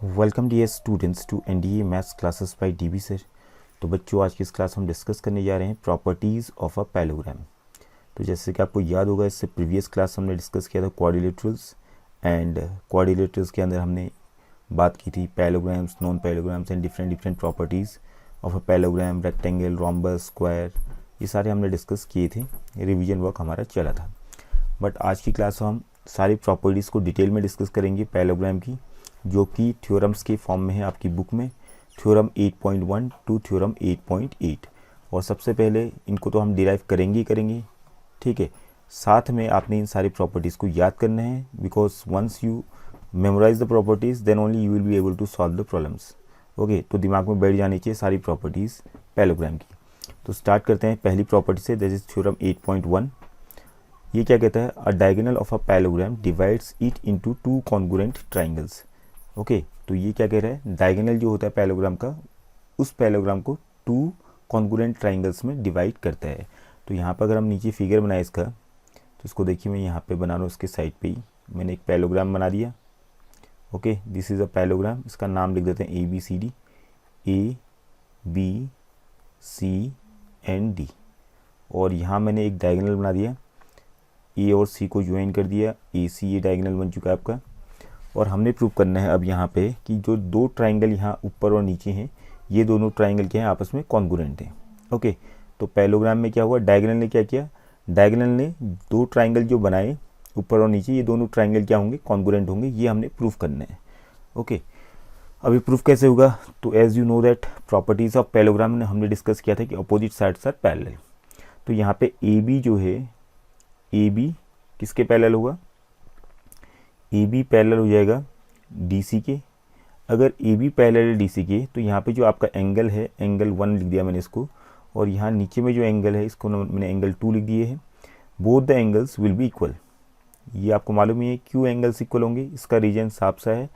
Welcome dear students to NDA maths classes by DB sir. तो बच्चों, आज की इस क्लास में हम डिस्कस करने जा रहे हैं प्रॉपर्टीज़ ऑफ अ पैलोग्राम। तो जैसे कि आपको याद होगा, इससे प्रीवियस क्लास हमने डिस्कस किया था क्वाड्रिलेटरल्स एंड क्वाड्रिलेटरल्स के अंदर हमने बात की थी पैलोग्राम्स, non पैलोग्राम्स and different different properties of a parallelogram, rectangle, rhombus, square, ये सारे हमने डिस्कस किए थे। रिवीजन वर्क हमारा चला था। बट आज की क्लास में हम सारी प्रॉपर्टीज़ को डिटेल में डिस्कस करेंगे पैलोग्राम की, जो कि थ्योरम्स के फॉर्म में है आपकी बुक में, थ्योरम 8.1 टू थ्योरम 8.8। और सबसे पहले इनको तो हम डिराइव करेंगे ही करेंगे, ठीक है। साथ में आपने इन सारी प्रॉपर्टीज़ को याद करना है, because once you memorise the properties then only you will be able to solve the problems. Okay, तो दिमाग में बैठ जानी चाहिए सारी प्रॉपर्टीज़ पैलोग्राम की। तो स्टार्ट करते हैं पहली प्रॉपर्टी से, दैट इज थ्योरम 8.1। ये क्या कहता है? अ diagonal of a parallelogram divides it into two congruent triangles. Okay, तो ये क्या कह रहा है? डायगोनल जो होता है पैलोग्राम का, उस पैलोग्राम को टू कॉन्ग्रुएंट ट्राइंगल्स में डिवाइड करता है। तो यहाँ पर अगर हम नीचे फिगर बनाए इसका, तो इसको देखिए, मैं यहाँ पे बना रहा हूँ, उसके साइड पे ही मैंने एक पैलोग्राम बना दिया। Okay, this is a parallelogram. इसका नाम लिख देते हैं ABCD, ABCND। और यहाँ मैंने एक डायगोनल बना दिया, ए और सी को ज्वाइन कर दिया, AC ये डायगोनल बन चुका है आपका। और हमने प्रूव करना है अब यहाँ पे कि जो दो ट्राइंगल यहाँ ऊपर और नीचे हैं, ये दोनों ट्राइंगल क्या हैं? आपस में कॉन्ग्रुएंट हैं। ओके, तो पैलोग्राम में क्या हुआ? डायगोनल ने क्या किया? डायगोनल ने दो ट्राइंगल जो बनाए ऊपर और नीचे, ये दोनों ट्राइंगल क्या होंगे? कॉन्ग्रुएंट होंगे। ये हमने प्रूव करना है। ओके, अभी प्रूफ कैसे होगा? तो as you know that properties of parallelogram ने हमने डिस्कस किया था कि अपोजिट साइड्स आर पैरेलल। तो यहाँ पे AB जो है, AB किसके पैरेलल होगा? AB पैरेलल हो जाएगा DC के। अगर AB पैरेलल है DC के, तो यहाँ पे जो आपका एंगल है, एंगल 1 लिख दिया मैंने इसको, और यहाँ नीचे में जो एंगल है, इसको मैंने एंगल 2 लिख दिए हैं। Both the angles will be equal. ये आपको मालूम ही है क्यों एंगल्स इक्वल होंगे। इसका रीजन साफ सा है,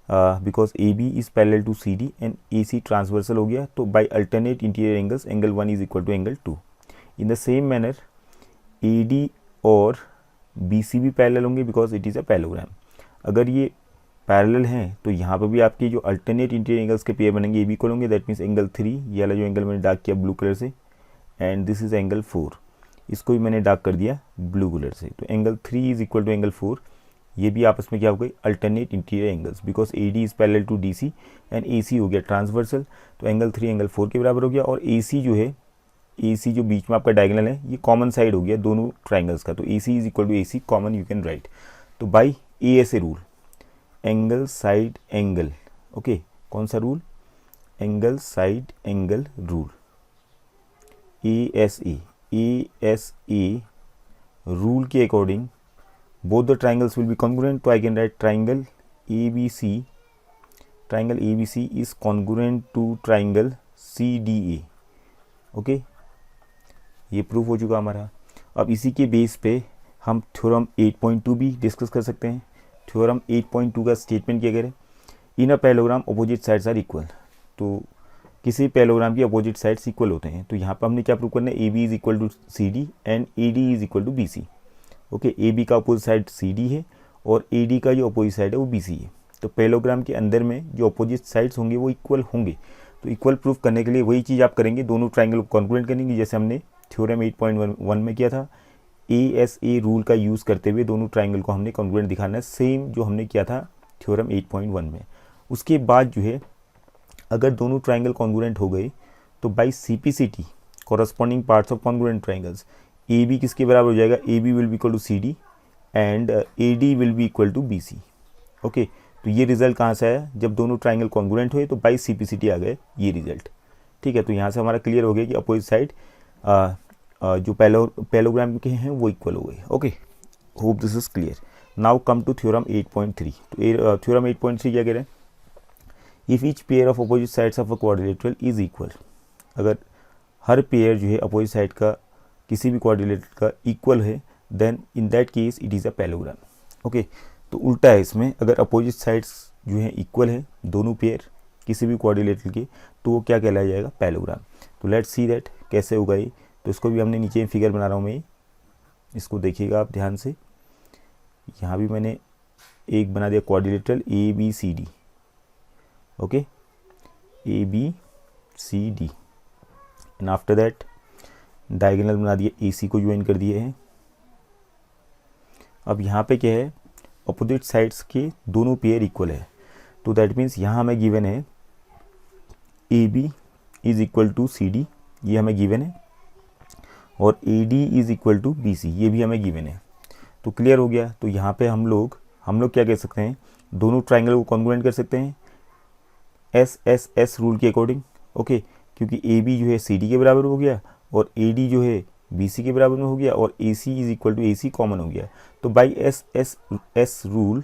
because AB is parallel to CD and AC transversal हो गया। तो by alternate interior angles, angle 1 is equal to angle 2। In the same manner AD और BC भी पैरेलल होंगे, because it is a parallelogram. अगर ये पैरेलल हैं, तो यहाँ पर भी आपके जो अल्टरनेट इंटीरियर एंगल्स के पेयर बनेंगे, ये भी इक्वल होंगे। दैट मीन्स एंगल 3, ये वाला जो एंगल मैंने डार्क किया ब्लू कलर से, एंड दिस इज एंगल 4, इसको भी मैंने डार्क कर दिया ब्लू कलर से। तो angle 3 is equal to angle 4। ये भी आपस में क्या हो गई? Alternate interior angles, because AD is parallel to DC and AC हो गया ट्रांसवर्सल। तो एंगल 3 एंगल 4 के बराबर हो गया। और AC जो है, AC जो बीच में आपका डायगोनल है, ये कॉमन साइड हो गया दोनों ट्राइंगल्स का। तो AC is equal to AC common, you can write. तो by ASA rule, angle side angle. Okay, कौन सा rule? Angle side angle rule, ASA rule के according both the triangles will be congruent. तो I can write triangle ABC is congruent to triangle CDA. Okay, ये proof हो चुका हमारा। अब इसी के बेस पे हम थ्योरम 8.2 भी डिस्कस कर सकते हैं। थ्योरम 8.2 का स्टेटमेंट क्या करें? In a parallelogram opposite sides are equal. तो किसी पैलोग्राम की अपोजिट साइड्स इक्वल होते हैं। तो यहाँ पर हमने क्या प्रूव करना है? AB is equal to CD and AD is equal to BC। Okay, AB का अपोजिट साइड CD है और AD का जो अपोजिट साइड है वो BC है। तो पैलोग्राम के अंदर में जो अपोजिट साइड्स होंगे वो इक्वल होंगे। तो इक्वल प्रूफ करने के लिए वही चीज़ आप करेंगे, दोनों ट्राइंगल को कॉन्ग्रुएंट करेंगे, जैसे हमने थ्योरम 8.1 में किया था। ASA रूल का यूज़ करते हुए दोनों ट्राइंगल को हमने कॉन्ग्रुएंट दिखाना है, सेम जो हमने किया था थ्योरम 8.1 में। उसके बाद जो है, अगर दोनों ट्राइंगल कॉन्ग्रुएंट हो गए, तो by CPCT corresponding parts of congruent triangles, AB किसके बराबर हो जाएगा? AB will be equal to CD and AD will be equal to BC। Okay, तो ये रिजल्ट कहाँ से आया? जब दोनों ट्राइंगल कॉन्ग्रुएंट हुए तो बाई CPCT आ गए ये रिजल्ट। ठीक है, तो यहाँ से हमारा क्लियर हो गया कि अपोजिट साइड जो पैलोग्राम के हैं वो इक्वल हो गए। Okay, hope this is clear. Now come to theorem 8.3। तो थ्योरम 8.3 क्या कह रहे हैं? If each pair of opposite sides of a quadrilateral is equal, अगर हर पेयर जो है अपोजिट साइड का किसी भी क्वाड्रिलेटरल का इक्वल है, then in that case it is a parallelogram. Okay, तो उल्टा है इसमें, अगर अपोजिट साइड्स जो है इक्वल है दोनों पेयर किसी भी क्वाड्रिलेटरल के, तो वो क्या कहलाया जाएगा? पैलोग्राम। तो लेट्स सी दैट कैसे होगा ये। तो इसको भी हमने नीचे फिगर बना रहा हूँ मैं, इसको देखिएगा आप ध्यान से। यहाँ भी मैंने एक बना दिया quadrilateral ABCD। Okay, A B C D. And after that diagonal बना दिया, ए सी को ज्वाइन कर दिए हैं। अब यहाँ पे क्या है, अपोजिट साइड्स के दोनों पेयर इक्वल है, तो दैट मीन्स यहाँ हमें गिवन है A B is equal to C D, ये हमें गिवन है, और A D is equal to B C, ये भी हमें गिवन है। तो क्लियर हो गया। तो यहाँ पे हम लोग क्या कह सकते हैं, दोनों ट्राइंगल को कॉन्ग्रुएंट कर सकते हैं एस एस एस रूल के अकॉर्डिंग। ओके, क्योंकि ए बी जो है सी डी के बराबर हो गया और ए डी जो है बी सी के बराबर में हो गया, और A C is equal to A C common हो गया। तो by S S S rule,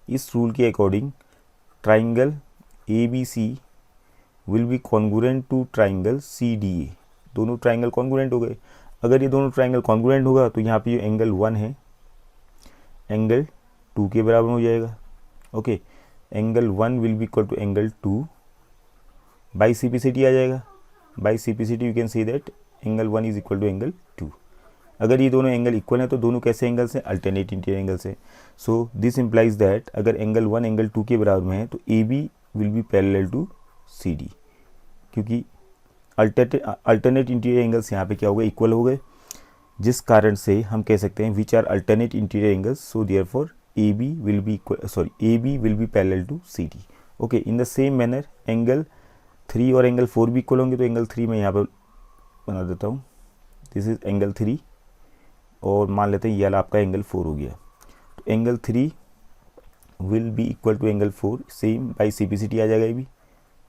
इस रूल के according triangle A B C will be congruent to triangle C D A. दोनों ट्राइंगल कॉन्ग्रुएंट हो गए। अगर ये दोनों ट्राइंगल कॉन्ग्रुएंट होगा तो यहाँ पे जो एंगल 1 है एंगल 2 के बराबर हो जाएगा। Okay, angle 1 will be equal to angle 2 by CPCT आ जाएगा। By CPCT you can see that angle 1 is equal to angle 2। अगर ये दोनों एंगल इक्वल हैं तो दोनों कैसे एंगल्स हैं, अल्टरनेट इंटीरियर एंगल्स हैं। सो दिस इंप्लाइज दैट अगर एंगल 1 एंगल 2 के बराबर में है तो A B will be parallel to C D, क्योंकि अल्टरनेट इंटीरियर एंगल्स यहाँ पे क्या हो गए, इक्वल हो गए, जिस कारण से हम कह सकते हैं which are alternate interior angles, so therefore A B will be parallel to C D. Okay, in the same manner angle 3 और एंगल 4 भी इक्वल होंगे, तो एंगल 3 मैं यहाँ पर बना देता हूँ, दिस इज एंगल 3, और मान लेते हैं ये आपका एंगल 4 हो गया। तो angle 3 will be equal to angle 4, same by CPCT आ जाएगा ये भी,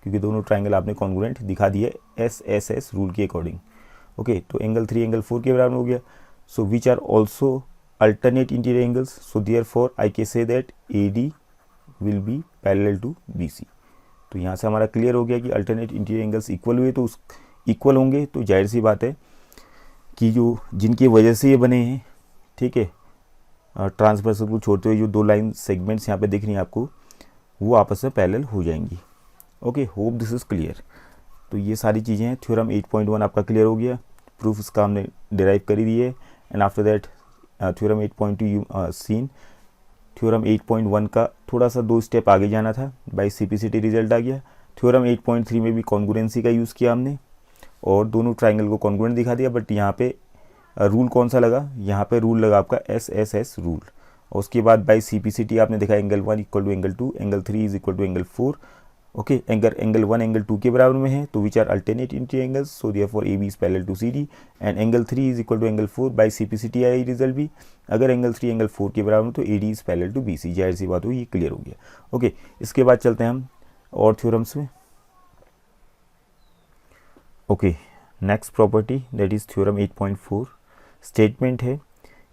क्योंकि दोनों ट्राइंगल आपने कॉन्ग्रुएंट दिखा दिए एस एस एस रूल के अकॉर्डिंग। ओके, तो एंगल 3 एंगल 4 के बराबर हो गया। So which are also alternate interior angles, so therefore I can say that A D will be parallel to B C. तो यहाँ से हमारा क्लियर हो गया कि अल्टरनेट इंटीरियर एंगल्स इक्वल हुए, तो इक्वल होंगे तो जाहिर सी बात है कि जो जिनकी वजह से ये बने हैं, ठीक है, ट्रांसवर्सल को छोड़ते हुए जो दो लाइन सेगमेंट्स यहाँ पे दिख रही हैं आपको, वो आपस में पैरेलल हो जाएंगी। Okay, hope this is clear. तो ये सारी चीज़ें हैं। थ्योरम 8.1 आपका क्लियर हो गया, प्रूफ इसका हमने डिराइव कर ही दिए। And after that theorem 8.2 you seen. Theorem 8.1 का थोड़ा सा 2 स्टेप आगे जाना था, बाई सिपिसिटी रिजल्ट आ गया। थ्योरम 8.3 में भी कॉन्ग्रुएंसी का यूज़ किया हमने और दोनों ट्राइंगल को कॉन्ग्रुएंट दिखा दिया, बट यहाँ पे रूल कौन सा लगा, यहाँ पे रूल लगा आपका एस एस एस रूल। और उसके बाद बाई सिपिसिटी आपने देखा angle 1 equal to angle 2, angle 3 is equal to angle 4। Okay, angle 1 angle 2 के बराबर में है, तो which are alternate interior angles, so therefore A B is parallel to C D. And angle 3 is equal to angle 4, by CPCT I result भी। अगर angle 3 angle 4 के बराबर में तो A D is parallel to B C, जाहिर सी बात हुई, ये क्लियर हो गया। ओके, इसके बाद चलते हैं हम और थ्योरम्स में। Okay, next property that is theorem 8.4। Statement है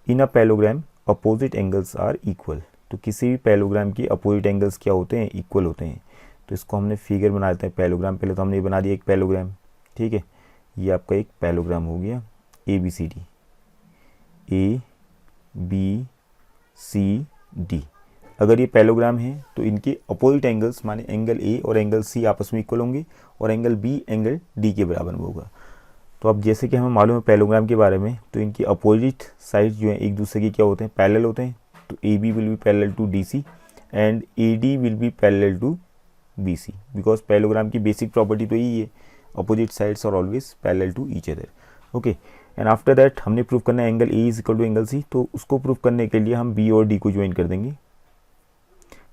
in a parallelogram opposite angles are equal. तो किसी भी पैरेललोग्राम की अपोजिट एंगल्स क्या होते हैं, इक्वल होते हैं। तो इसको हमने फिगर बना देते हैं पैरेललोग्राम। पहले तो हमने ये बना दिया एक पैरेललोग्राम, ठीक है, ये आपका एक पैरेललोग्राम हो गया A B C D, A B C D. अगर ये पैरेललोग्राम है तो इनके अपोजिट एंगल्स माने एंगल ए और एंगल सी आपस में इक्वल होंगे और एंगल बी एंगल डी के बराबर में होगा। तो अब जैसे कि हमें मालूम है पैरेललोग्राम के बारे में, तो इनकी अपोजिट साइड जो है एक दूसरे के क्या होते हैं, पैरेलल होते हैं। तो A B will be parallel to D C and A D will be parallel to B C, because parallelogram की बेसिक प्रॉपर्टी तो यही है, opposite sides are always parallel to each other. Okay, and after that हमने prove करना है angle A is equal to angle C. तो उसको prove करने के लिए हम बी और डी को ज्वाइन कर देंगे।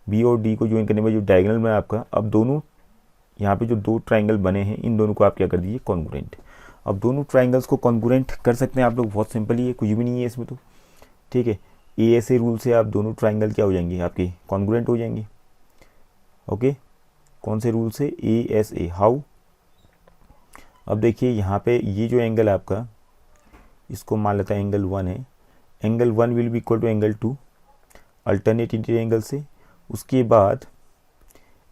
बी और डी को ज्वाइन करने में जो डायगोनल में आपका, अब दोनों यहाँ पे जो दो ट्राइंगल बने हैं इन दोनों को आप क्या कर दीजिए, कॉन्ग्रुएंट। अब दोनों ट्राइंगल्स को कॉन्ग्रुएंट कर सकते हैं आप लोग, बहुत सिंपल ही है, कुछ भी नहीं है इसमें तो, ठीक है। ए ऐसे रूल से आप दोनों ट्राइंगल क्या हो जाएंगे, आपके कॉन्ग्रुएंट हो जाएंगे। ओके, कौन से रूल से, ए एस ए, हाउ। अब देखिए यहाँ पे ये जो एंगल आपका, इसको मान लेता है एंगल 1 है, angle 1 will be equal to angle 2 alternate interior angle से। उसके बाद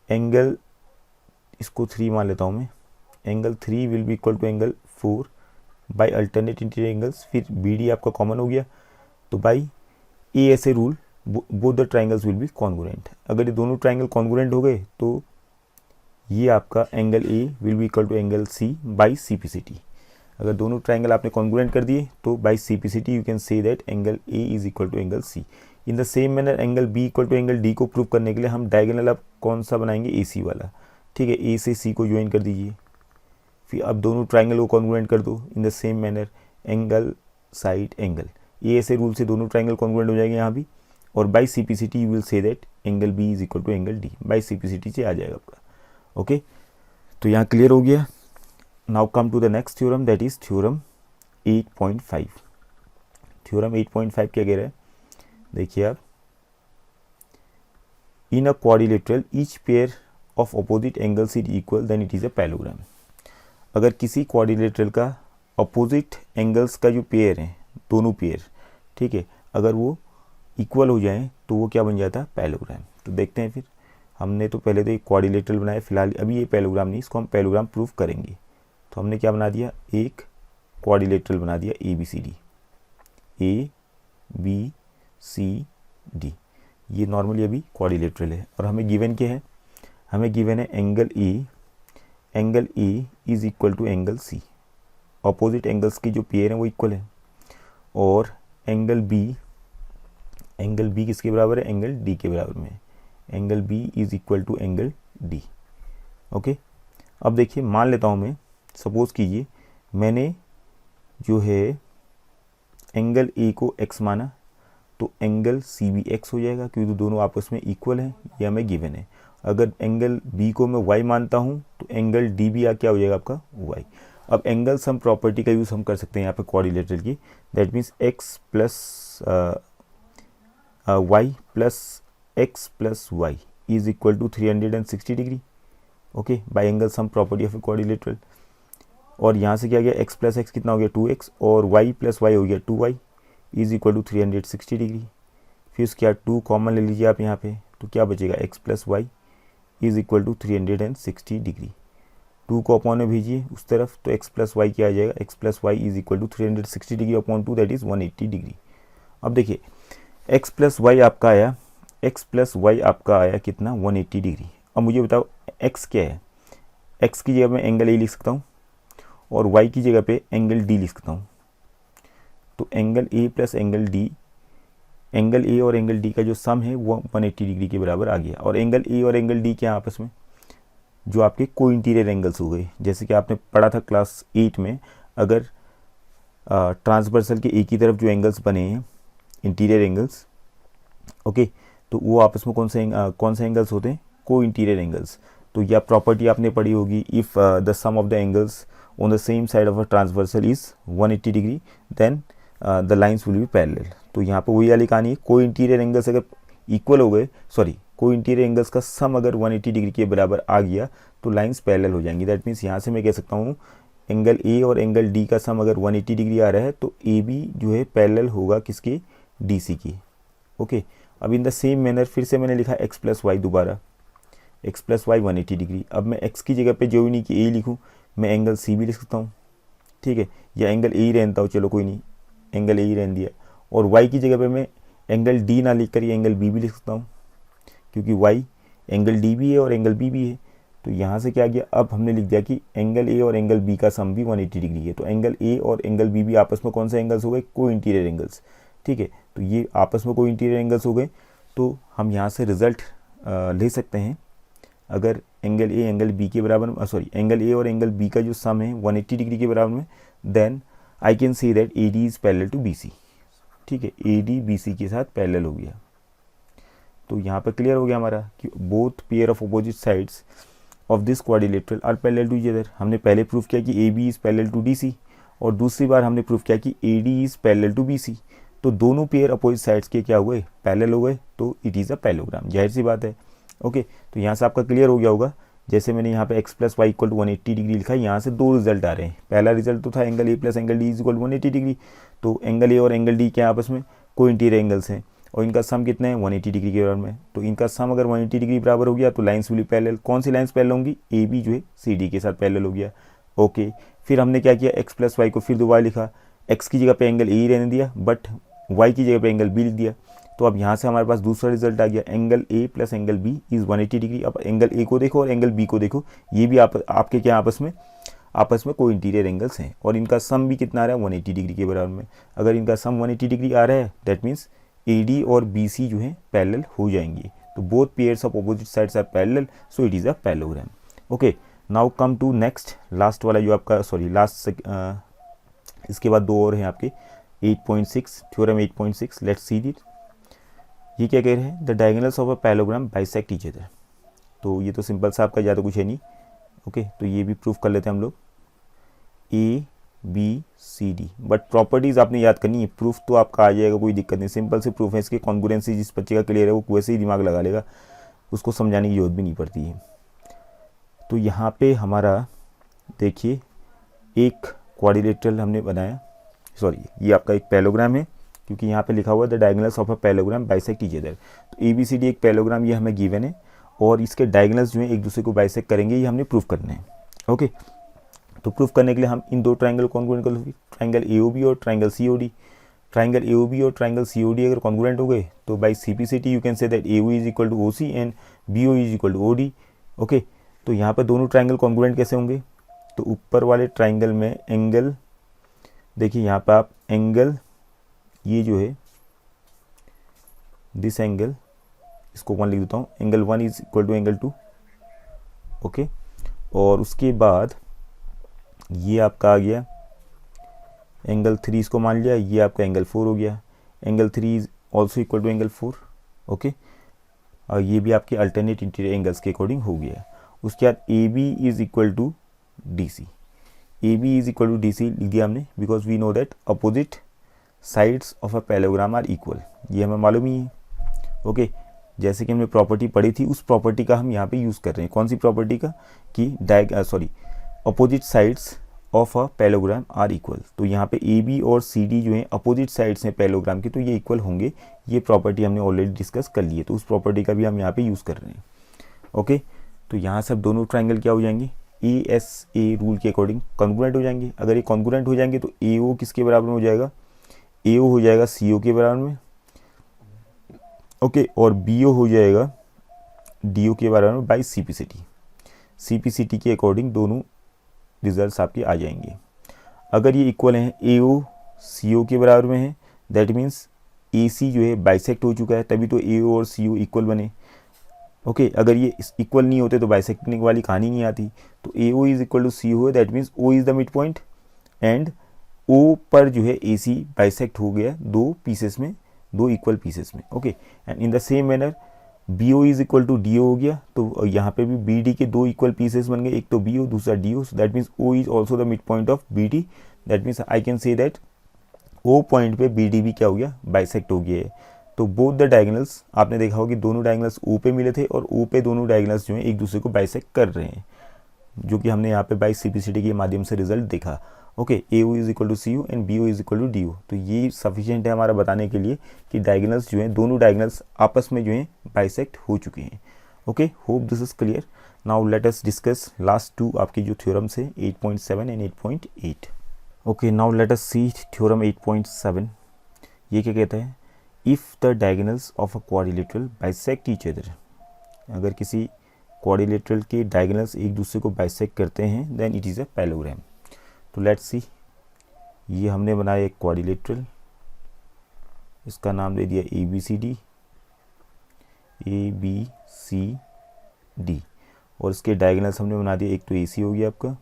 एंगल, इसको 3 मान लेता हूँ मैं, angle 3 will be equal to angle 4 by alternate interior angles. फिर बी डी आपका कॉमन हो गया, तो by A S A rule both the triangles will be congruent. अगर ये दोनों ट्राइंगल कॉन्ग्रुएंट हो गए तो ये आपका angle A will be equal to angle C by CPCT. अगर दोनों ट्राइंगल आपने कॉन्ग्रुएंट कर दिए तो by CPCT you can say that angle A is equal to angle C. In the same manner angle B equal to angle D को prove करने के लिए हम डायगोनल अब कौन सा बनाएंगे, ए सी वाला, ठीक है। ए से सी को ज्वाइन कर दीजिए, फिर अब दोनों ट्राइंगल को कॉन्ग्रुएंट कर दो इन the same manner angle side angle, ये ऐसे रूल से दोनों ट्राइंगल कॉन्ग्रुएंट हो जाएंगे यहाँ भी। और by simplicity you will say that angle B is equal to angle D, by simplicity से आ जाएगा आपका। ओके, तो यहाँ क्लियर हो गया। Now come to the next theorem, that is theorem 8.5। Theorem 8.5 क्या कह रहा है, देखिए आप, in a quadrilateral each pair of opposite angles is equal then it is a parallelogram. अगर किसी क्वाड्रिलेटरल का अपोजिट एंगल्स का जो पेयर है, दोनों पेयर, ठीक है, अगर वो इक्वल हो जाए तो वो क्या बन जाता है, पैरेललोग्राम। तो देखते हैं फिर, हमने तो पहले तो एक क्वाड्रिलेटरल बनाया, फिलहाल अभी ये पैरेललोग्राम नहीं, इसको हम पैरेललोग्राम प्रूव करेंगे। तो हमने क्या बना दिया, एक क्वाड्रिलेटरल बना दिया A B C D, A B C D, ये नॉर्मली अभी क्वाड्रिलेटरल है। और हमें गिवन क्या है, हमें गिवन है angle A is equal to angle C, opposite angles की जो पेयर है वो इक्वल है। और एंगल बी किसके बराबर है, एंगल डी के बराबर में, angle B is equal to angle D. Okay, अब देखिए मान लेता हूँ मैं, सपोज कीजिए मैंने जो है एंगल ए को x माना, तो एंगल सी भी x हो जाएगा क्योंकि दोनों आपस में इक्वल हैं, यह हमें गिवन है। अगर एंगल बी को मैं y मानता हूँ तो एंगल डी भी क्या हो जाएगा आपका y। अब एंगल सम प्रॉपर्टी का यूज़ हम कर सकते हैं यहाँ पे क्वाड्रिलेटरल की, that means x plus y plus x plus y is equal to 360 degree, okay, by angle sum property of a quadrilateral. और यहाँ से क्या गया, x प्लस एक्स कितना हो गया 2x, और y प्लस वाई हो गया 2y is equal to 360 degree. फिर उसके बाद 2 कॉमन ले लीजिए आप यहाँ पे, तो क्या बचेगा, x plus Y is equal to 360 degree. 2 को अपॉन में भेजिए उस तरफ, तो x प्लस वाई क्या आ जाएगा, x plus Y is equal to 360 degree upon 2 that is 180 degree. अब देखिए x प्लस वाई आपका आया, x प्लस वाई आपका आया कितना, 180 डिग्री। अब मुझे बताओ x क्या है, x की जगह मैं एंगल ए लिख सकता हूँ और y की जगह पे एंगल डी लिख सकता हूँ। तो angle A plus angle D, angle A और एंगल डी का जो सम है वो 180 डिग्री के बराबर आ गया। और एंगल ए और एंगल डी क्या आपस में, जो आपके को इंटीरियर एंगल्स हो गए। जैसे कि आपने पढ़ा था क्लास 8 में, अगर ट्रांसवर्सल के एक ही तरफ जो एंगल्स बने हैं, इंटीरियर एंगल्स, ओके, तो वो आपस में कौन से एंगल्स होते हैं, को इंटीरियर एंगल्स। तो यह प्रॉपर्टी आपने पढ़ी होगी, if the sum of the angles on the same side of a transversal is 180 degree then the lines will be parallel. तो यहाँ पे वही वाली कहानी है, को इंटीरियर एंगल्स अगर इक्वल हो गए, को इंटीरियर एंगल्स का सम अगर 180 डिग्री के बराबर आ गया तो लाइन्स पैरेलल हो जाएंगी। दैट मीन्स यहाँ से मैं कह सकता हूँ एंगल ए और एंगल डी का सम अगर 180 डिग्री आ रहा है तो ए बी जो है पैरेलल होगा किसके, डी सी की। ओके, अब इन द सेम मैनर फिर से मैंने लिखा x प्लस वाई, दोबारा x प्लस वाई 180 डिग्री। अब मैं x की जगह पे जो भी नहीं कि a लिखूँ, मैं एंगल c भी लिख सकता हूँ, ठीक है, या एंगल a ही रहता हूँ, चलो कोई नहीं, एंगल a ही रहने दिया। और y की जगह पे मैं एंगल d ना लिख कर एंगल b भी लिख सकता हूँ, क्योंकि y एंगल d भी है और एंगल b भी है। तो यहाँ से क्या गया, अब हमने लिख दिया कि एंगल a और एंगल b का सम भी 180 डिग्री है। तो एंगल a और एंगल b भी आपस में कौन से एंगल्स हो गए, को इंटीरियर एंगल्स, ठीक है। तो ये आपस में को इंटीरियर एंगल्स हो गए। तो हम यहाँ से रिजल्ट ले सकते हैं, अगर एंगल ए एंगल बी के बराबर, एंगल ए और एंगल बी का जो सम है 180 डिग्री के बराबर में, then I can say that A D is parallel to B C, ठीक है, ए डी बी सी के साथ पैरेलल हो गया। तो यहाँ पर क्लियर हो गया हमारा कि both pair of opposite sides of this quadrilateral are parallel to each other. हमने पहले प्रूफ किया कि A B is parallel to D C, और दूसरी बार हमने प्रूफ किया कि A D is parallel to B C. तो दोनों पेयर अपोजिट साइड्स के क्या हुए, पैरेलल हो गए, तो इट इज़ अ पैरेललोग्राम, जाहिर सी बात है। ओके, तो यहाँ से आपका क्लियर हो गया होगा। जैसे मैंने यहाँ पे x plus Y equal to 180 degree लिखा है, यहाँ से दो रिजल्ट आ रहे हैं। पहला रिजल्ट तो था angle A plus angle D is equal 180 degree, तो एंगल ए और एंगल डी क्या आपस में को इंटीरियर एंगल्स हैं, और इनका सम कितना है 180 डिग्री के बराबर में। तो इनका सम अगर 180 डिग्री बराबर हो गया तो लाइन्स विल बी पैरेलल। कौन सी लाइन्स पैरेलल होंगी, ए बी जो है सी डी के साथ पैरेलल हो गया। ओके, फिर हमने क्या किया, x प्लस वाई को फिर दोबारा लिखा, x की जगह पे एंगल ए ही रहने दिया, बट y की जगह पे एंगल b लिख दिया। तो अब यहाँ से हमारे पास दूसरा रिजल्ट आ गया, angle a plus angle b is 180 degree. अब एंगल a को देखो और एंगल b को देखो, ये भी आपके क्या आपस में को इंटीरियर एंगल्स हैं, और इनका सम भी कितना आ रहा है 180 डिग्री के बराबर में। अगर इनका सम 180 डिग्री आ रहा है दैट मीन्स AD और BC जो है पैरेलल हो जाएंगे। तो both pairs of opposite sides are parallel, so it is a parallelogram. Okay, now come to next last वाला जो आपका इसके बाद दो और हैं आपके 8.6 थ्योरम 8.6। Let's see it. ये क्या कह रहे हैं, the diagonals of a parallelogram bisect each other. तो ये तो सिंपल सा आपका, ज़्यादा कुछ है नहीं। ओके, तो ये भी प्रूफ कर लेते हैं हम लोग, ABCD। बट प्रॉपर्टीज़ आपने याद करनी है, प्रूफ तो आपका आ जाएगा, कोई दिक्कत नहीं, सिंपल से प्रूफ है। इसके कॉन्ग्रुएंसी जिस बच्चे का क्लियर है वो वैसे ही दिमाग लगा लेगा, उसको समझाने की जरूरत भी नहीं पड़ती है। तो यहाँ पे हमारा देखिए एक क्वाड्रिलेटरल हमने बनाया, सॉरी ये आपका एक पैरेललोग्राम है, क्योंकि यहाँ पे लिखा हुआ है the diagonals of a parallelogram bisect each other. तो ABCD एक पैरेललोग्राम ये हमें गिवन है, और इसके डायगोनल्स जो है एक दूसरे को बाइसेक्ट करेंगे, ये हमने प्रूफ करना है। ओके, तो प्रूफ करने के लिए हम इन दो ट्राइंगल कॉन्ग्रुएंट कर लो, ट्राइंगल AOB और ट्राइंगल COD। ट्राइंगल AOB और ट्राइंगल COD अगर कॉन्ग्रुएंट हो गए तो by CPCT you can say that AO is equal to OC and BO is equal to OD। Okay, तो यहाँ पर दोनों ट्राइंगल कॉन्ग्रुएंट कैसे होंगे, तो ऊपर वाले ट्राइंगल में एंगल देखिए, यहाँ पर आप एंगल ये जो है दिस एंगल, इसको 1 लिख देता हूँ, angle 1 is equal to angle 2। Okay, और उसके बाद ये आपका आ गया एंगल 3, इसको मान लिया, ये आपका एंगल 4 हो गया, angle 3 is also equal to angle 4। Okay, और ये भी आपके अल्टरनेट इंटीरियर एंगल्स के अकॉर्डिंग हो गया। उसके बाद AB is equal to DC। AB is equal to DC लिख दिया हमने, because we know that opposite sides of a parallelogram are equal, ये हमें मालूम ही है। ओके, जैसे कि हमने प्रॉपर्टी पढ़ी थी, उस प्रॉपर्टी का हम यहाँ पे यूज़ कर रहे हैं। कौन सी प्रॉपर्टी का, कि opposite sides of a parallelogram are equal. तो यहाँ पे AB और CD जो है अपोजिट साइड्स हैं पैरेललोग्राम के, तो ये इक्वल होंगे। ये प्रॉपर्टी हमने ऑलरेडी डिस्कस कर ली है, तो उस प्रॉपर्टी का भी हम यहाँ पे यूज़ कर रहे हैं। ओके, तो यहाँ से अब दोनों ट्राइंगल क्या हो जाएंगे, ASA रूल के अकॉर्डिंग कॉन्ग्रुएंट हो जाएंगे। अगर ये कॉन्ग्रुएंट हो जाएंगे तो AO किसके बराबर में हो जाएगा, AO हो जाएगा CO के बराबर में। ओके, और BO हो जाएगा DO के बराबर में बाई CPCT के अकॉर्डिंग दोनों रिजल्ट्स आपके आ जाएंगे। अगर ये इक्वल हैं, AO CO के बराबर में है, दैट मीन्स AC जो है बाइसेक्ट हो चुका है, तभी तो AO और CO इक्वल बने। ओके, अगर ये इक्वल नहीं होते तो बाइसेक्टिंग वाली कहानी नहीं आती। तो AO is equal to CO है, that means O is the mid point, and O पर जो है AC बाइसेक्ट हो गया दो पीसेस में, दो इक्वल पीसेस में। Okay, and in the same manner BO is equal to DO हो गया, तो यहाँ पे भी BD के दो इक्वल पीसेस बन गए, एक तो BO दूसरा DO, so that means O is also the mid point of BD। That means I can say that O point पे BD भी क्या हो गया, बाइसेक्ट हो गया है। तो बोथ द डायगोनल्स, आपने देखा होगा कि दोनों डायगोनल्स O पे मिले थे, और O पे दोनों डायगोनल्स जो हैं एक दूसरे को बाइसेक्ट कर रहे हैं, जो कि हमने यहाँ पे बाई CPCT के माध्यम से रिजल्ट देखा। Okay, AO is equal to CO and BO is equal to DO। तो ये सफिशिएंट है हमारा बताने के लिए कि डायगोनल्स जो हैं, दोनों डायगोनल्स आपस में जो हैं बाइसेक्ट हो चुके हैं। Okay, hope this is clear. Now let us discuss last two आपके जो थ्योरम्स है 8.7 and 8.8। Okay, now let us see theorem 8.7। ये क्या कहता है, if the diagonals of a quadrilateral bisect each other. अगर किसी क्वाड्रिलेटरल के डायगोनल्स एक दूसरे को बाइसेक्ट करते हैं, then it is a parallelogram. तो लेट्स सी, ये हमने बनाया एक क्वाड्रिलेटरल, इसका नाम दे दिया ABCD, और इसके डायगोनल्स हमने बना दिया, एक तो AC हो गया आपका,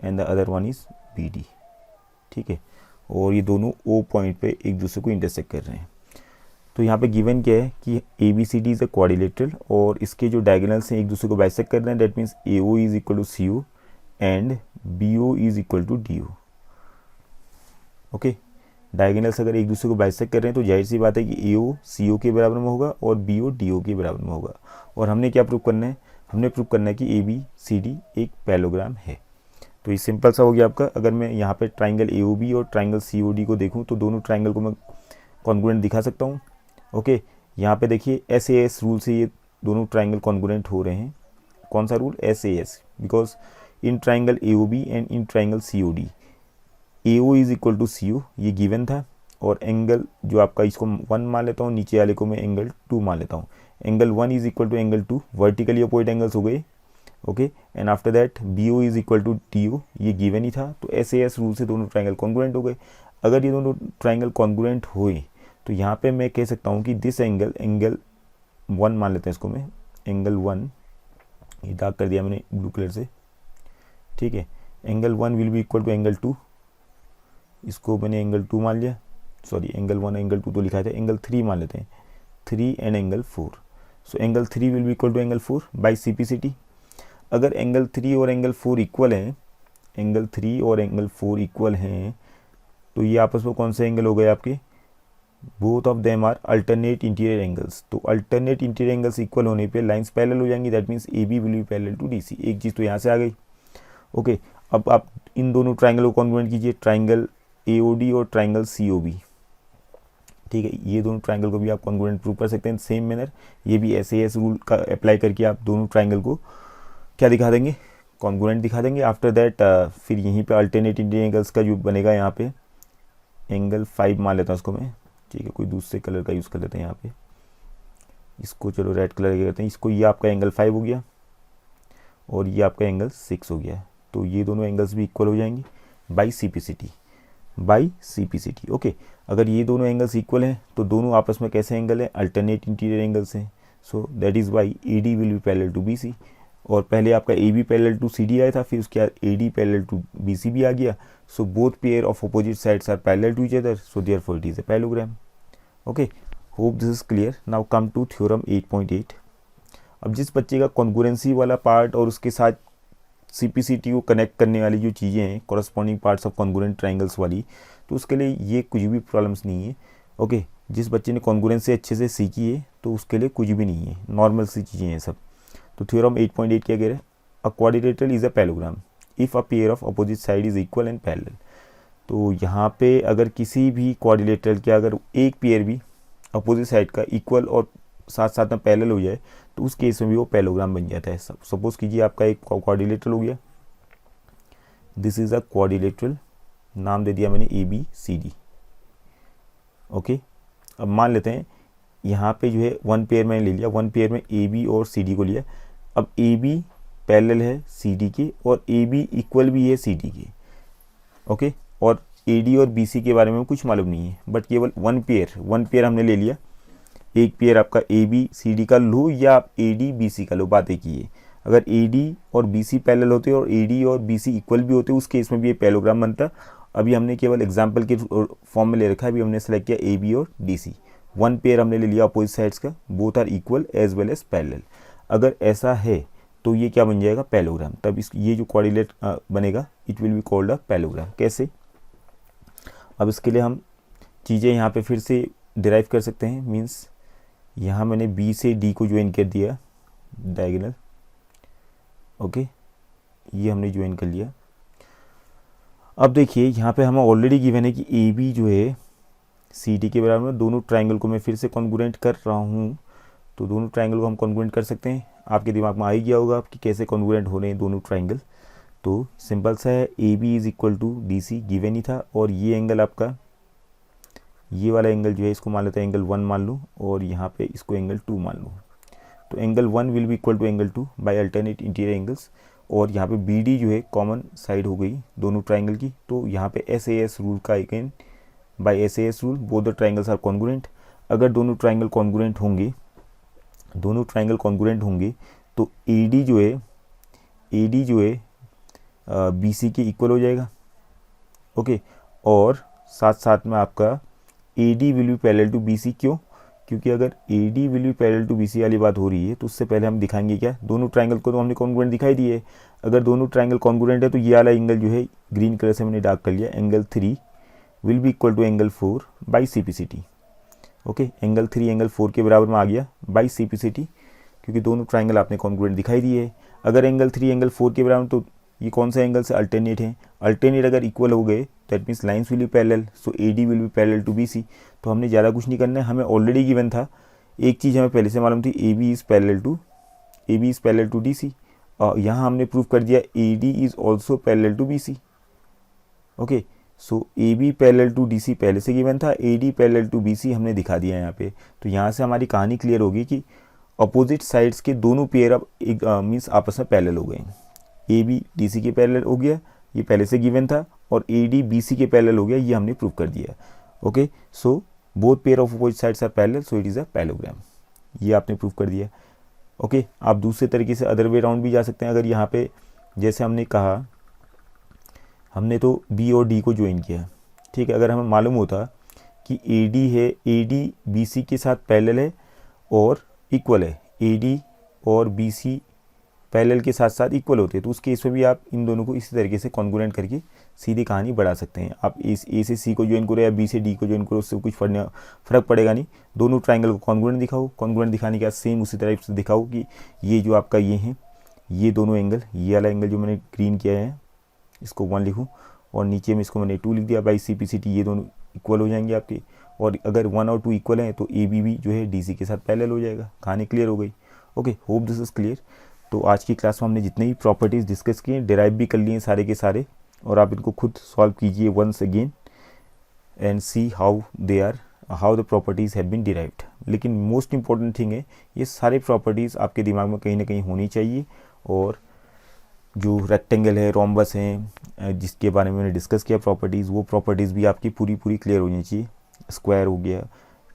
and the other one is BD। ठीक है, और ये दोनों O पॉइंट पे एक दूसरे को इंटरसेक्ट कर रहे हैं। तो यहाँ पे गिवन क्या है कि ABCD इज अ क्वाड्रिलेटरल, और इसके जो डायगोनल्स हैं एक दूसरे को बाइसेक्ट कर रहे हैं, that means AO is equal to CO and BO is equal to DO। Okay, diagonals अगर एक दूसरे को बाइसेक्ट कर रहे हैं तो जाहिर सी बात है कि AO CO के बराबर में होगा और BO DO के बराबर में होगा। और हमने क्या प्रूव करना है, हमने प्रूव करना है कि ABCD एक पैरेललोग्राम है। तो ये सिंपल सा हो गया आपका। अगर मैं यहाँ पे ट्राइंगल AOB और ट्राइंगल COD को देखूँ तो दोनों ट्राइंगल को मैं कॉन्ग्रुएंट दिखा सकता हूँ। ओके, यहाँ पे देखिए SAS रूल से ये दोनों ट्राइंगल कॉन्ग्रुएंट हो रहे हैं। कौन सा rule, SAS, because in triangle AOB and in triangle COD AO is equal to CO, ये गिवन था, और एंगल जो आपका, इसको 1 मान लेता हूँ, नीचे वाले को मैं एंगल 2 मान लेता हूँ। Angle 1 is equal to angle 2, vertically opposite angles हो गए। Okay, and after that BO is equal to DO, ये गिवन ही था। तो SAS रूल से दोनों ट्राइंगल कॉन्ग्रुएंट हो गए। अगर ये दोनों ट्राइंगल कॉन्ग्रुएंट हुए तो यहाँ पे मैं कह सकता हूँ कि दिस एंगल, एंगल 1 मान लेते हैं इसको, मैं एंगल 1 ये डार्क कर दिया मैंने ब्लू कलर से, ठीक है। Angle 1 will be equal to angle 2, इसको मैंने एंगल 2 मान लिया, सॉरी एंगल 1 एंगल 2 तो लिखा था, एंगल 3 मान लेते हैं, 3 and angle 4। So angle 3 will be equal to angle 4 by CPCT। अगर एंगल 3 और एंगल 4 इक्वल हैं, एंगल 3 और एंगल 4 इक्वल हैं, तो ये आपस में कौन से एंगल हो गए आपके, both of them are alternate interior angles. तो अल्टरनेट इंटीरियर एंगल्स इक्वल होने पे लाइंस पैरेलल हो जाएंगी, that means AB will be parallel to DC। एक चीज़ तो यहाँ से आ गई, ओके। अब आप इन दोनों ट्राइंगल को कॉन्ग्रुएंट कीजिए, ट्राइंगल AOD और ट्राइंगल COB, ठीक है। ये दोनों ट्राइंगल को भी आप कॉन्ग्रुएंट प्रूव कर सकते हैं सेम मैनर। ये भी SAS रूल का अप्लाई करके आप दोनों ट्राइंगल को क्या दिखा देंगे, कॉन्ग्रुएंट दिखा देंगे। आफ्टर दैट फिर यहीं पे अल्टरनेट इंटीरियर एंगल्स का जो बनेगा, यहाँ पे एंगल 5 मान लेता हूँ उसको मैं, ठीक है। कोई दूसरे कलर का यूज़ कर लेते हैं यहाँ पे, इसको चलो रेड कलर का करते हैं, इसको ये आपका एंगल 5 हो गया और ये आपका एंगल 6 हो गया। तो ये दोनों एंगल्स भी इक्वल हो जाएंगे by CPCT, by CPCT, okay. अगर ये दोनों एंगल्स इक्वल हैं तो दोनों आपस में कैसे एंगल हैं, अल्टरनेट इंटीरियर एंगल्स हैं। So that is why AD will be parallel to BC। और पहले आपका AB पैरेलल टू CD आया था, फिर उसके बाद AD पैरेलल टू BC भी आ गया। So both pair of opposite sides are parallel to each other, so therefore it is a parallelogram, okay. Hope this is clear. Now come to theorem 8.8। अब जिस बच्चे का कॉन्ग्रुएंसी वाला part और उसके साथ CPCT को कनेक्ट करने वाली जो चीज़ें हैं, corresponding parts of congruent triangles वाली, तो उसके लिए ये कुछ भी प्रॉब्लम्स नहीं है, ओके। जिस बच्चे ने कॉन्ग्रुएंसी अच्छे से सीखी है तो उसके लिए कुछ भी नहीं है, नॉर्मल सी चीज़ें हैं सब। तो थ्योरम 8.8 क्या कह रहे हैं, अ quadrilateral is a parallelogram if a pair of opposite side is equal and parallel. तो यहाँ पे अगर किसी भी क्वाड्रिलेटरल के अगर एक पेयर भी अपोजिट साइड का इक्वल और साथ साथ में पैरेलल हो जाए तो उस केस में भी वो पैरेललोग्राम बन जाता है। सपोज कीजिए आपका एक क्वाड्रिलेटरल हो गया, दिस इज अ क्वाड्रिलेटरल, नाम दे दिया मैंने ABCD, ओके। अब मान लेते हैं यहाँ पे जो है 1 पेयर मैंने ले लिया, 1 पेयर में AB और CD को लिया। अब AB पैरेलल है CD के और AB इक्वल भी है CD के, ओके। और AD और BC के बारे में कुछ मालूम नहीं है, बट केवल 1 पेयर हमने ले लिया। एक पेयर आपका ABCD का लो या आप AD-BC का लो, बात एक ही है। अगर AD और BC पैरेलल होते और AD और BC इक्वल भी होते, उस केस में भी ये पैरेललोग्राम बनता। अभी हमने केवल एग्जाम्पल के फॉर्म में ले रखा है, अभी हमने सेलेक्ट किया AB और DC। 1 पेयर हमने ले लिया अपोजिट साइड्स का, both are equal as well as parallel. अगर ऐसा है तो ये क्या बन जाएगा, पैरेललोग्राम। तब ये जो क्वाड्रिलेट बनेगा it will be called a parallelogram. कैसे, अब इसके लिए हम चीज़ें यहाँ पे फिर से डिराइव कर सकते हैं। मीन्स यहाँ मैंने B से D को ज्वाइन कर दिया डायगोनल, ओके, ये हमने ज्वाइन कर लिया। अब देखिए यहाँ पे हमें ऑलरेडी गिवन है कि AB जो है CD के बराबर में, दोनों ट्राइंगल को मैं फिर से कॉन्ग्रुएंट कर रहा हूँ। तो दोनों ट्राइंगल को हम कॉन्ग्रुएंट कर सकते हैं। आपके दिमाग में आ ही गया होगा कि कैसे कॉन्ग्रुएंट हो रहे हैं दोनों ट्राइंगल। तो सिंपल सा है, AB is equal to DC given ही था, और ये एंगल आपका, ये वाला एंगल जो है इसको मान लेते हैं एंगल 1 मान लूँ, और यहाँ पे इसको एंगल 2 मान लूँ। तो angle 1 will be equal to angle 2 by alternate interior angles. और यहाँ पे BD जो है कॉमन साइड हो गई दोनों ट्राइंगल की, तो यहाँ पे SAS रूल का again by SAS rule both the triangles are congruent. अगर दोनों ट्राइंगल कॉन्ग्रुएंट होंगे, तो AD जो है BC के इक्वल हो जाएगा, ओके। और साथ साथ में आपका AD will be parallel to BC। क्यों? क्योंकि अगर AD will be parallel to BC वाली बात हो रही है तो उससे पहले हम दिखाएंगे क्या, दोनों ट्राइंगल को तो हमने कॉन्ग्रुएंट दिखाई दिए। अगर दोनों ट्राइंगल कॉन्ग्रुएंट है तो ये वाला एंगल जो है ग्रीन कलर से मैंने डार्क कर लिया, angle 3 will be equal to angle 4 by CPCT, okay. Angle 3 angle 4 के बराबर में आ गया बाई CPCT, क्योंकि दोनों ट्राइंगल आपने कॉन्ग्रुएंट दिखाई दिए है। अगर एंगल 3 एंगल 4 के बराबर, तो ये कौन सा एंगल से अल्टरनेट है, अल्टरनेट अगर इक्वल हो गए that means lines will be parallel, so AD will be parallel to BC। तो हमने ज़्यादा कुछ नहीं करना है, हमें ऑलरेडी गिवन था, एक चीज़ हमें पहले से मालूम थी, AB is parallel to DC। और यहाँ हमने प्रूव कर दिया AD is also parallel to BC, okay. So AB parallel to DC पहले से गिवन था, AD पैरेलल टू BC हमने दिखा दिया यहाँ पे। तो यहाँ से हमारी कहानी क्लियर होगी कि अपोजिट साइड्स के दोनों पेयर अब एक मीन्स आपस में पैरेलल हो गए। AB DC के पैरेलल हो गया, ये पहले से गिवन था, और AD BC के पैरेलल हो गया, ये हमने प्रूव कर दिया, okay. So both pair of opposite sides are parallel so it is a parallelogram. ये आपने प्रूव कर दिया। ओके, आप दूसरे तरीके से अदर वे राउंड भी जा सकते हैं। अगर यहाँ पे जैसे हमने कहा, हमने तो बी और डी को ज्वाइन किया, ठीक है। अगर हमें मालूम होता कि ए डी है, ए डी बी सी के साथ पैरेलल है और इक्वल है, ए डी और बी सी पैरेलल के साथ साथ इक्वल होते हैं, तो उस केस में भी आप इन दोनों को इसी तरीके से कॉन्ग्रुएंट करके सीधी कहानी बढ़ा सकते हैं। आप ए से सी को ज्वाइन करो या बी से डी को ज्वाइन करो, उससे कुछ फ़र्क पड़ेगा नहीं। दोनों ट्राइंगल को कॉन्ग्रुएंट दिखाओ, कॉन्ग्रुएंट दिखाने के बाद सेम उसी तरह से दिखाओ कि ये जो आपका ये है, ये दोनों एंगल, ये वाला एंगल जो मैंने ग्रीन किया है इसको 1 लिखूँ और नीचे में इसको मैंने 2 लिख दिया। By C P C T ये दोनों इक्वल हो जाएंगे आपके, और अगर 1 और 2 इक्वल हैं तो ए बी भी जो है डी सी के साथ पैरेलल हो जाएगा। कहानी क्लियर हो गई। Okay, hope this is clear. तो आज की क्लास में हमने जितने भी प्रॉपर्टीज़ डिस्कस किए, डिराइव भी कर लिए सारे के सारे, और आप इनको खुद सॉल्व कीजिए once again and see how the properties have been derived. लेकिन मोस्ट इंपॉर्टेंट थिंग है, ये सारे प्रॉपर्टीज़ आपके दिमाग में कहीं ना कहीं होनी चाहिए। और जो रेक्टेंगल है, रोम्बस हैं, जिसके बारे में मैंने डिस्कस किया प्रॉपर्टीज़, वो प्रॉपर्टीज़ भी आपकी पूरी क्लियर होनी चाहिए। स्क्वायर हो गया,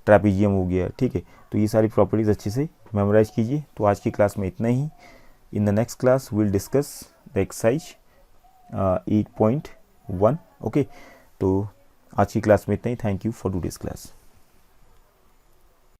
ट्रेपेजियम हो गया, ठीक है। तो ये सारी प्रॉपर्टीज़ अच्छे से मेमोराइज कीजिए। तो आज की क्लास में इतना ही। In the next class we'll discuss the exercise 8.1. Okay, तो आज की क्लास में इतना ही। Thank you for today's class.